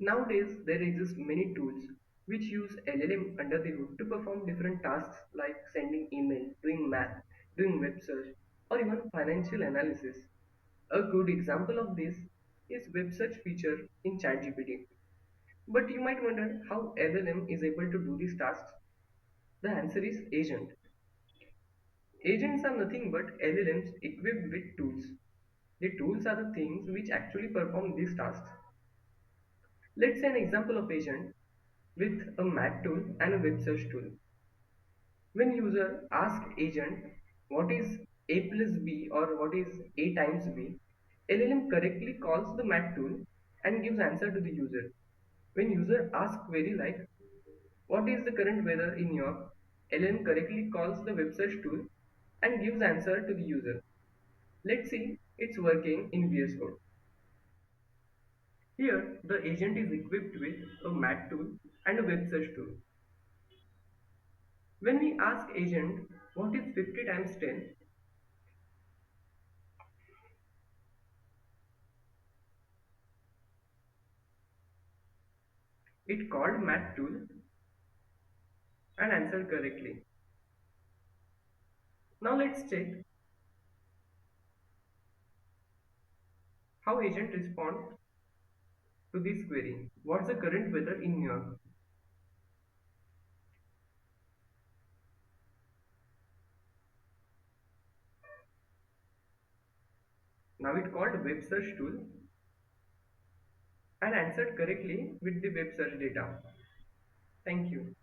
Nowadays, there exist many tools which use LLM under the hood to perform different tasks like sending email, doing math, doing web search, or even financial analysis. A good example of this is web search feature in ChatGPT. But you might wonder how LLM is able to do these tasks. The answer is agent. Agents are nothing but LLMs equipped with tools. The tools are the things which actually perform these tasks. Let's say an example of agent with a math tool and a web search tool. When user asks agent what is a plus b or what is a times b, LLM correctly calls the math tool and gives answer to the user. When user asks query like what is the current weather in New York, LLM correctly calls the web search tool and gives answer to the user. Let's see it's working in VS Code. Here the agent is equipped with a math tool and a web search tool. When we ask agent what is 50 times 10, it called math tool and answered correctly. Now let's check how agent respond to this query. What's the current weather in New York? Now it called web search tool and answered correctly with the web search data. Thank you.